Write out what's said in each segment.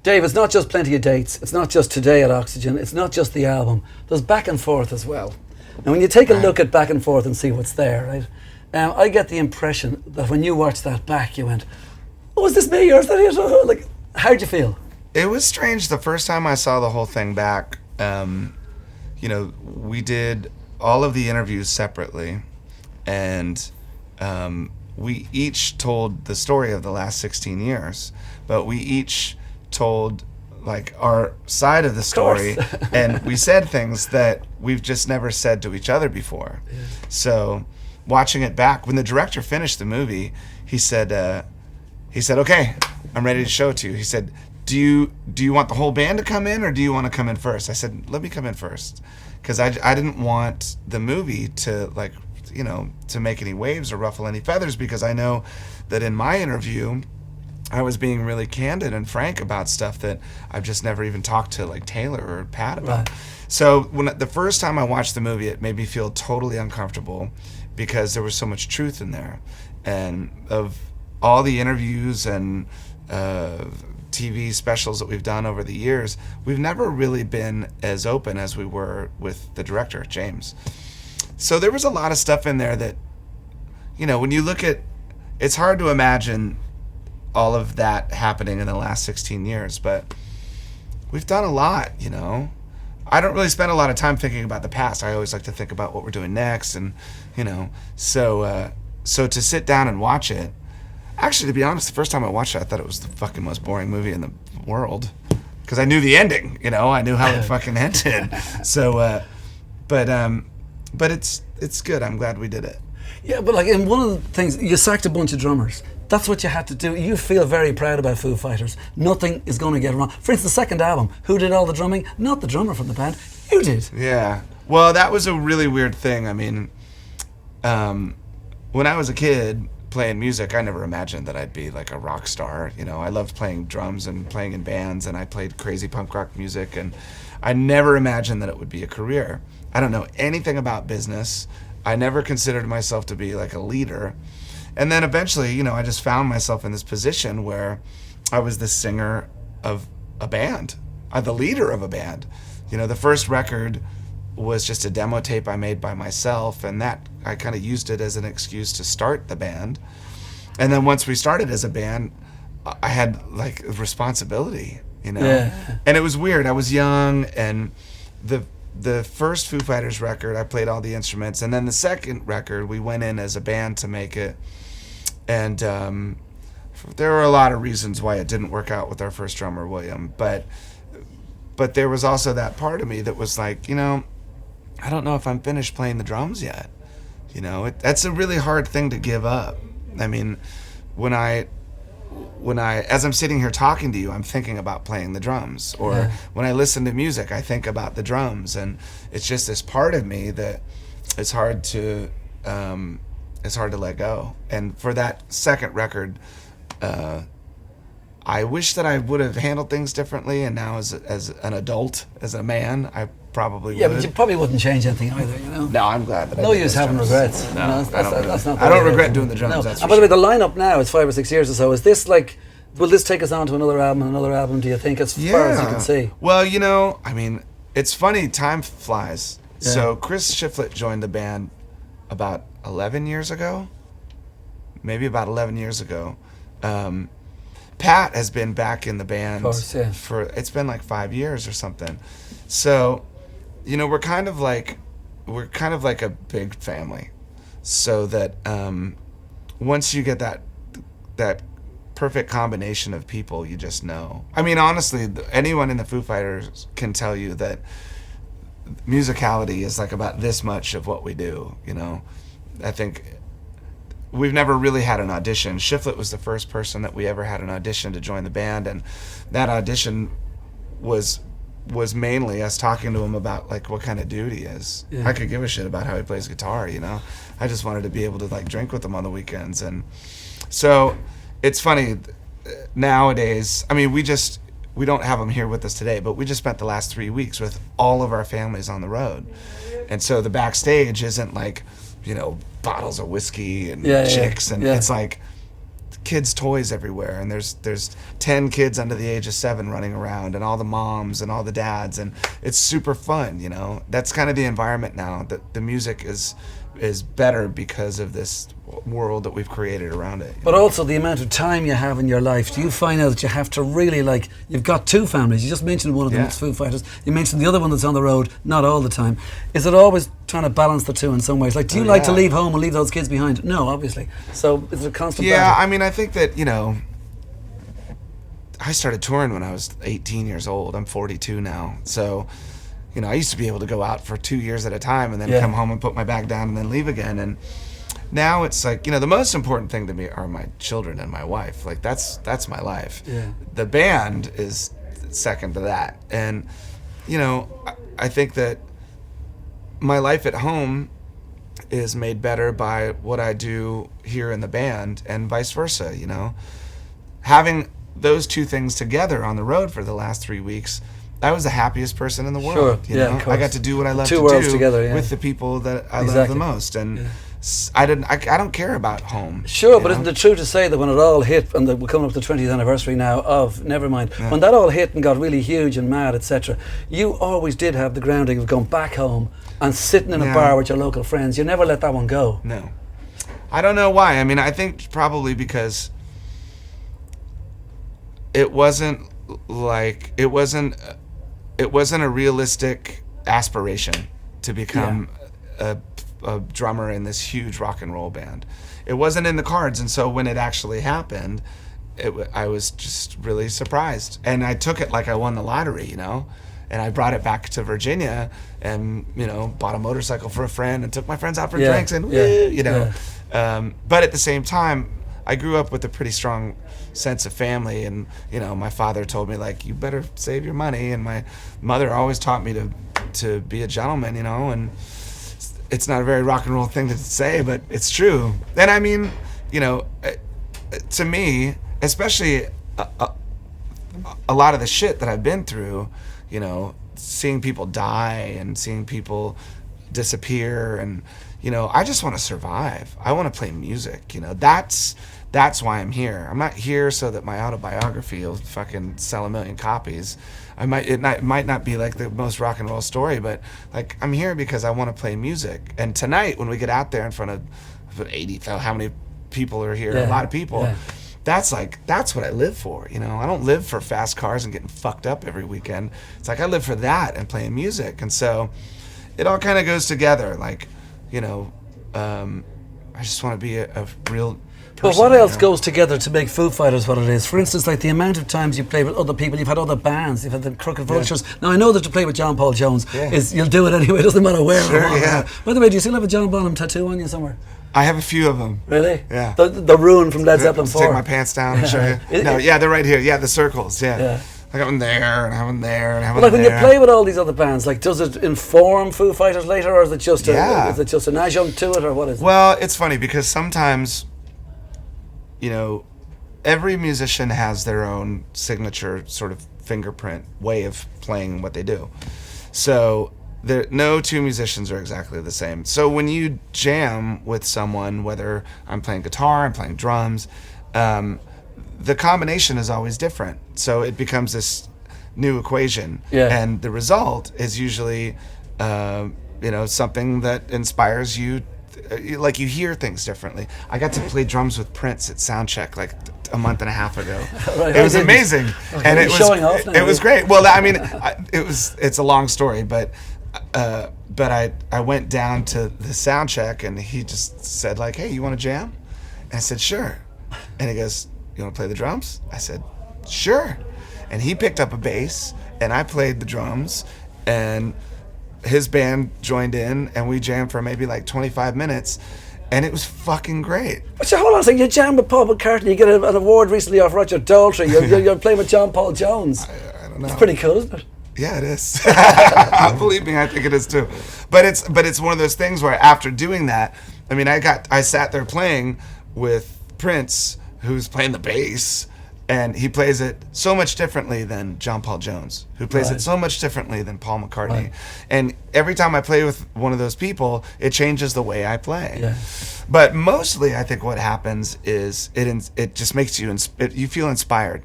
Dave, it's not just Plenty of Dates. It's not just Today at Oxygen. It's not just the album. There's Back and Forth as well. Now, when you take a look at Back and Forth and see what's there, right? I get the impression that when you watched that back, you went, "Oh, is this me or is that it?" Like, how'd you feel? It was strange the first time I saw the whole thing back. We did all of the interviews separately, and we each told the story of the last 16 years, but we each told like our side of the story, and we said things that we've just never said to each other before. Yeah. So watching it back, when the director finished the movie, he said, "Okay, I'm ready to show it to you." He said, do you want the whole band to come in, or do you want to come in first? I said, let me come in first, because I didn't want the movie to to make any waves or ruffle any feathers, because I know that in my interview I was being really candid and frank about stuff that I've just never even talked to like Taylor or Pat about. Right. So when the first time I watched the movie, it made me feel totally uncomfortable, because there was so much truth in there, and of all the interviews and TV specials that we've done over the years, we've never really been as open as we were with the director, James. So there was a lot of stuff in there that, when you look at, it's hard to imagine all of that happening in the last 16 years, but we've done a lot, I don't really spend a lot of time thinking about the past. I always like to think about what we're doing next, and, so to sit down and watch it, actually, to be honest, the first time I watched it, I thought it was the fucking most boring movie in the world, because I knew the ending, I knew how it fucking ended. So, but it's good. I'm glad we did it. Yeah, but like, in one of the things, you sacked a bunch of drummers. That's what you had to do. You feel very proud about Foo Fighters. Nothing is going to get wrong. For instance, the second album, who did all the drumming? Not the drummer from the band. You did. Yeah. Well, that was a really weird thing. I mean, when I was a kid playing music, I never imagined that I'd be like a rock star. I loved playing drums and playing in bands, and I played crazy punk rock music, and I never imagined that it would be a career. I don't know anything about business. I never considered myself to be like a leader. And then eventually, I just found myself in this position where I was the singer of a band, the leader of a band. The first record was just a demo tape I made by myself, and that I kind of used it as an excuse to start the band. And then once we started as a band, I had like responsibility, Yeah. And it was weird. I was young, and the first Foo Fighters record, I played all the instruments, and then the second record, we went in as a band to make it. And there were a lot of reasons why it didn't work out with our first drummer, William. But there was also that part of me that was like, I don't know if I'm finished playing the drums yet. That's a really hard thing to give up. I mean, when I, as I'm sitting here talking to you, I'm thinking about playing the drums. Or when I listen to music, I think about the drums. And it's just this part of me that it's hard to let go. And for that second record, I wish that I would have handled things differently. And now as an adult, as a man, I probably would. Yeah, but you probably wouldn't change anything either, No, I'm glad that no use having regrets. No, I don't regret doing the drums. No. That's and by the way, the lineup now is 5 or 6 years or so. Is this like, will this take us on to another album, do you think, as far as you can see? Well, I mean, it's funny, time flies. Yeah. So Chris Shiflett joined the band about 11 years ago. Maybe about 11 years ago. Pat has been back in the band for, it's been like 5 years or something. So, we're kind of like a big family. So that once you get that perfect combination of people, you just know. I mean, honestly, anyone in the Foo Fighters can tell you that musicality is like about this much of what we do, I think we've never really had an audition. Shiflett was the first person that we ever had an audition to join the band, and that audition was mainly us talking to him about like what kind of dude he is. Yeah. I could give a shit about how he plays guitar, I just wanted to be able to like drink with him on the weekends. And so it's funny nowadays, I mean, we don't have him here with us today, but we just spent the last 3 weeks with all of our families on the road. And so the backstage isn't like, bottles of whiskey and chicks, and it's like kids' toys everywhere, and there's 10 kids under the age of 7 running around, and all the moms and all the dads, and it's super fun. That's kind of the environment now. That the music is better because of this world that we've created around it. But also the amount of time you have in your life. Do you find out that you have to really, like, you've got 2 families, you just mentioned one of them, it's Foo Fighters, you mentioned the other one that's on the road, not all the time. Is it always trying to balance the 2 in some ways? Like, do you like to leave home and leave those kids behind? No, obviously. So is it a constant battle? I mean, I think that, I started touring when I was 18 years old. I'm 42 now. So, I used to be able to go out for 2 years at a time and then come home and put my bag down and then leave again. And now it's like, the most important thing to me are my children and my wife. Like, that's my life. Yeah. The band is second to that. And, I think that my life at home is made better by what I do here in the band, and vice versa. Having those 2 things together on the road for the last 3 weeks, I was the happiest person in the world. Sure. Of course. I got to do what I love to Two worlds do together, with the people that I love the most, and I don't care about home. Sure, but isn't it true to say that when it all hit, and we're coming up to the 20th anniversary now of Nevermind, when that all hit and got really huge and mad, etc., you always did have the grounding of going back home and sitting in a bar with your local friends. You never let that one go. No. I don't know why. I mean, I think probably because it wasn't a realistic aspiration to become a drummer in this huge rock and roll band. It wasn't in the cards, and so when it actually happened, I was just really surprised, and I took it like I won the lottery, and I brought it back to Virginia, and bought a motorcycle for a friend, and took my friends out for drinks, and but at the same time, I grew up with a pretty strong sense of family, and my father told me, like, you better save your money, and my mother always taught me to be a gentleman, and it's not a very rock and roll thing to say, but it's true. And I mean, to me, especially a lot of the shit that I've been through, seeing people die and seeing people disappear, and I just want to survive. I want to play music. That's why I'm here. I'm not here so that my autobiography will fucking sell 1 million copies. It might not be like the most rock and roll story, but like, I'm here because I want to play music. And tonight, when we get out there in front of 80,000, how many people are here? A lot of people. That's what I live for. I don't live for fast cars and getting fucked up every weekend. It's like I live for that and playing music. And so it all kind of goes together. Like, I just want to be a real person. But what else goes together to make Foo Fighters what it is? For instance, like the amount of times you play with other people, you've had other bands, you've had the Crooked Vultures. Now, I know that to play with John Paul Jones is you'll do it anyway, it doesn't matter where. By the way, do you still have a John Bonham tattoo on you somewhere? I have a few of them. Really? Yeah. The Ruin from Led Zeppelin 4. Take my pants down and show you. No, they're right here. Yeah, the circles. Yeah. I got one there, and I have one there, and I have one there. Like, when you play with all these other bands, like, does it inform Foo Fighters later, or is it just an adjunct to it, or what is it? Well, it's funny because sometimes, every musician has their own signature sort of fingerprint way of playing what they do. So no 2 musicians are exactly the same. So when you jam with someone, whether I'm playing guitar, I'm playing drums, the combination is always different. So it becomes this new equation. And the result is usually, something that inspires you. Like, you hear things differently. I got to play drums with Prince at Soundcheck like a month and a half ago. It was amazing, and it was showing off now. It was great. Well, I mean, it's a long story, but I went down to the Soundcheck, and he just said, like, hey, you want to jam? And I said, sure. And he goes, you want to play the drums? I said, sure. And he picked up a bass, and I played the drums, and his band joined in, and we jammed for maybe like 25 minutes, and it was fucking great. But hold on a second, you jammed with Paul McCartney, you get an award recently off Roger Daltrey, you're playing with John Paul Jones. I don't know. It's pretty cool, isn't it? Yeah, it is. Believe me, I think it is too. But it's one of those things where after doing that, I mean, I sat there playing with Prince, who's playing the bass, And he plays it so much differently than John Paul Jones, who plays it so much differently than Paul McCartney. Right. And every time I play with one of those people, it changes the way I play. Yeah. But mostly, I think what happens is it just makes you you feel inspired.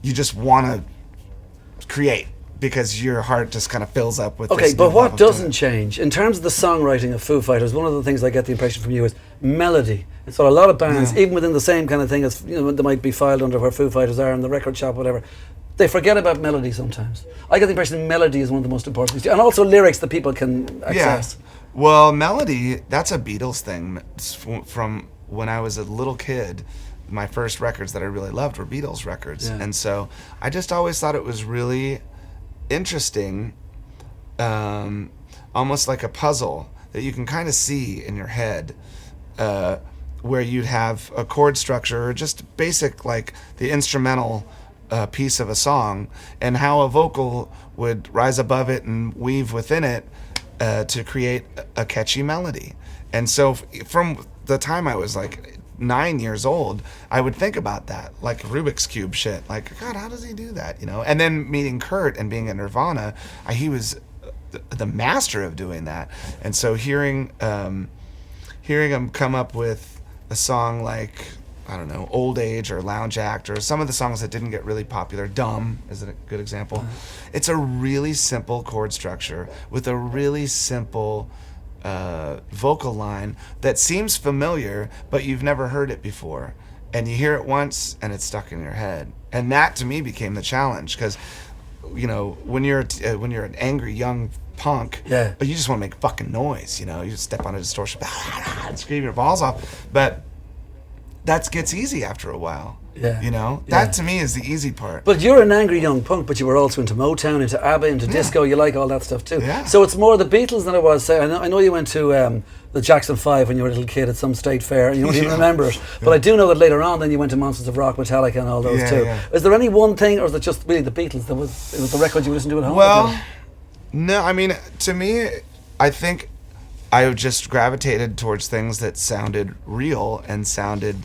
You just want to create because your heart just kind of fills up with. Okay, this but new what love of doesn't doing it. change in terms of the songwriting of Foo Fighters? One of the things I get the impression from you is melody. It's what a lot of bands, even within the same kind of thing as they might be filed under where Foo Fighters are in the record shop, whatever. They forget about melody sometimes. I get the impression melody is one of the most important things, and also lyrics that people can access. Yeah. Well, melody, that's a Beatles thing. It's from when I was a little kid, my first records that I really loved were Beatles records. Yeah. And so I just always thought it was really interesting, almost like a puzzle that you can kind of see in your head, where you'd have a chord structure or just basic, like the instrumental piece of a song, and how a vocal would rise above it and weave within it to create a catchy melody. And so from the time I was like 9 years old, I would think about that, like Rubik's Cube shit. Like, God, how does he do that? And then meeting Kurt and being in Nirvana, he was the master of doing that. And so hearing him come up with a song like, I don't know, Old Age or Lounge Act, or some of the songs that didn't get really popular, Dumb is a good example. It's a really simple chord structure with a really simple vocal line that seems familiar, but you've never heard it before. And you hear it once and it's stuck in your head. And that to me became the challenge, because when you're an angry young punk, but you just want to make fucking noise, you just step on a distortion and scream your balls off. But that gets easy after a while. That to me is the easy part. But you're an angry young punk, but you were also into Motown, into ABBA, into disco. You like all that stuff too. So it's more the Beatles than it was. Say, I know you went to the Jackson 5 when you were a little kid at some state fair, and you don't even remember it. But I do know that later on, then you went to Monsters of Rock, Metallica, and all those too. Is there any one thing, or is it just really the Beatles? It was the record you listened to at home? Well, no. I mean, to me, I think I just gravitated towards things that sounded real and sounded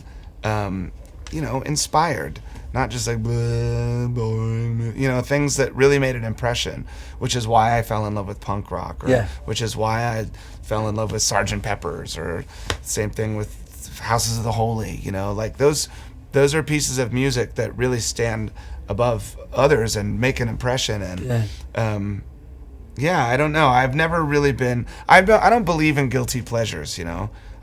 inspired, not just like boring, things that really made an impression, which is why I fell in love with punk rock, or which is why I fell in love with Sgt. Pepper's, or same thing with Houses of the Holy, like those are pieces of music that really stand above others and make an impression. And I don't know, I've never really been, I don't believe in guilty pleasures,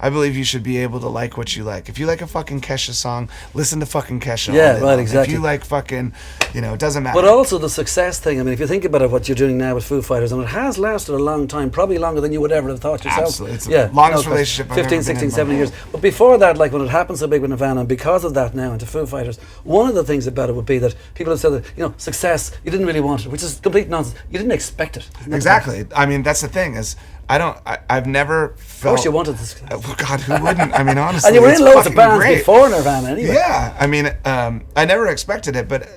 I believe you should be able to like what you like. If you like a fucking Kesha song, listen to fucking Kesha. Yeah, right, exactly. If you like fucking, it doesn't matter. But also the success thing. I mean, if you think about it, what you're doing now with Foo Fighters, and it has lasted a long time, probably longer than you would ever have thought yourself. Absolutely. It's the longest relationship I've 15, ever 16, been in 17 years. But before that, like when it happened so big with Nirvana, and because of that now into Foo Fighters, one of the things about it would be that people have said that, success, you didn't really want it, which is complete nonsense. You didn't expect it. Exactly. I mean, that's the thing is, I've never felt... Of course you wanted this. Well, God, who wouldn't? I mean, honestly, and you were in loads of bands great. before Nirvana anyway. Yeah, I mean, I never expected it, but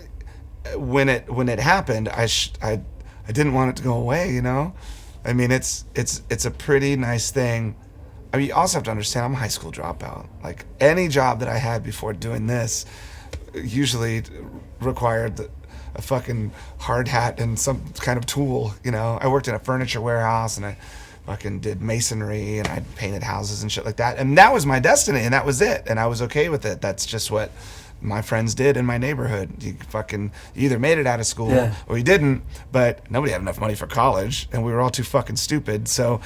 when it happened, I didn't want it to go away, I mean, it's a pretty nice thing. I mean, you also have to understand, I'm a high school dropout. Like, any job that I had before doing this usually required a fucking hard hat and some kind of tool, I worked in a furniture warehouse, and I fucking did masonry, and I painted houses and shit like that. And that was my destiny, and that was it. And I was okay with it. That's just what my friends did in my neighborhood. You either made it out of school or you didn't, but nobody had enough money for college, and we were all too fucking stupid. So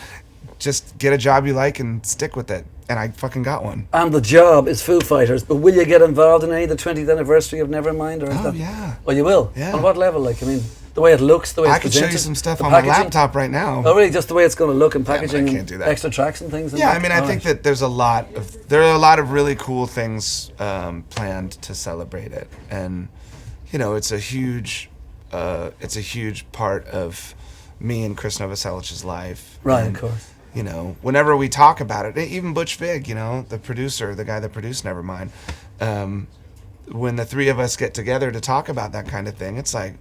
just get a job you like and stick with it. And I fucking got one. And the job is Foo Fighters. But will you get involved in any of the 20th anniversary of Nevermind? Or yeah. Oh, you will? Yeah. On what level? Like, I mean, the way it looks, the way it's presented? I can show you some stuff on my laptop right now. Oh, really? Just the way it's going to look and packaging, I can't do that. Extra tracks and things? I mean, I think that there are a lot of really cool things planned to celebrate it. And, it's a huge part of me and Chris Novoselic's life. Right, and, of course. Whenever we talk about it, even Butch Vig, the producer, the guy that produced Nevermind, when the three of us get together to talk about that kind of thing, it's like,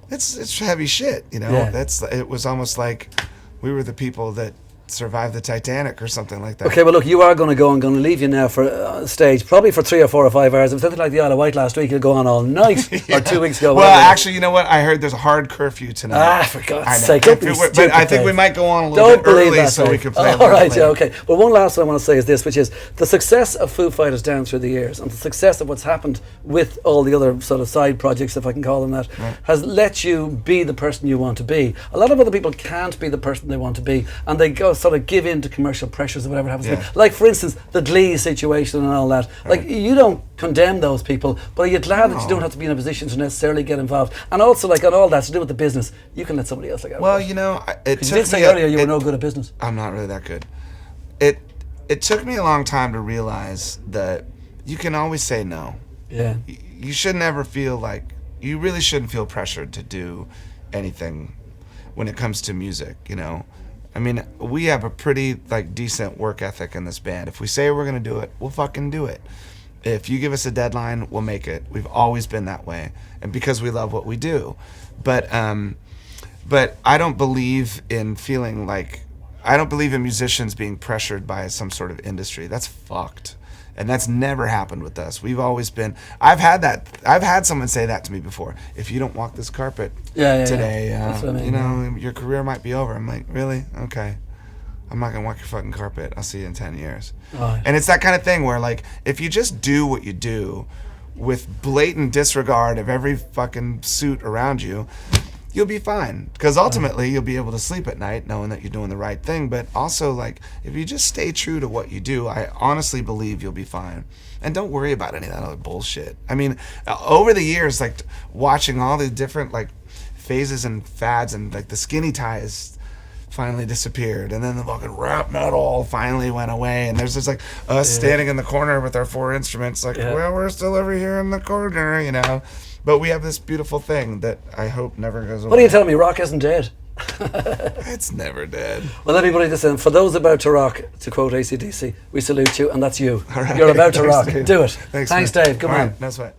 it's heavy shit, It was almost like we were the people that survive the Titanic or something like that. Okay, well look, you are going to go. I'm going to leave you now for stage, probably for 3 or 4 or 5 hours. If it's anything like the Isle of Wight last week, you'll go on all night, or 2 weeks ago. Well, actually, you know what? I heard there's a hard curfew tonight. For God's sake, don't be stupid, but I think we Dave. might go on a little bit early so we can play. All right, yeah, okay. But one last thing I want to say is this, which is the success of Foo Fighters down through the years, and the success of what's happened with all the other sort of side projects, if I can call them that, has let you be the person you want to be. A lot of other people can't be the person they want to be, and they go sort of give in to commercial pressures or whatever happens to be. Like, for instance, the Glee situation and all that. Like, you don't condemn those people, but are you glad that you don't have to be in a position to necessarily get involved? And also, like, on all that to do with the business, you can let somebody else look out. Well, you know, you did say earlier you were no good at business. I'm not really that good. It took me a long time to realize that you can always say no. Yeah. You shouldn't ever feel like, you really shouldn't feel pressured to do anything when it comes to music, you know. I mean, we have a pretty, like, decent work ethic in this band. If we say we're going to do it, we'll fucking do it. If you give us a deadline, we'll make it. We've always been that way, and because we love what we do. But I don't believe in feeling like, I don't believe in musicians being pressured by some sort of industry. That's fucked. And that's never happened with us. We've always been, I've had someone say that to me before. If you don't walk this carpet today, That's what I mean, you know, your career might be over. I'm like, really? Okay. I'm not going to walk your fucking carpet. I'll see you in 10 years. Oh. And it's that kind of thing where, like, if you just do what you do with blatant disregard of every fucking suit around you, you'll be fine. Because ultimately, you'll be able to sleep at night knowing that you're doing the right thing. But also, like, if you just stay true to what you do, I honestly believe you'll be fine. And don't worry about any of that other bullshit. I mean, over the years, like, watching all the different, like, phases and fads, and, like, the skinny ties finally disappeared, and then the fucking rap metal finally went away, and there's just, like, us standing in the corner with our 4 instruments, like, well, we're still over here in the corner, you know. But we have this beautiful thing that I hope never goes away. What are you telling me? Rock isn't dead? It's never dead. Well, everybody listen, for those about to rock, to quote AC/DC, we salute you, and that's you. All right. You're about to rock. Dave. Do it. Thanks, Thanks man. Dave. Good All man. right. No sweat.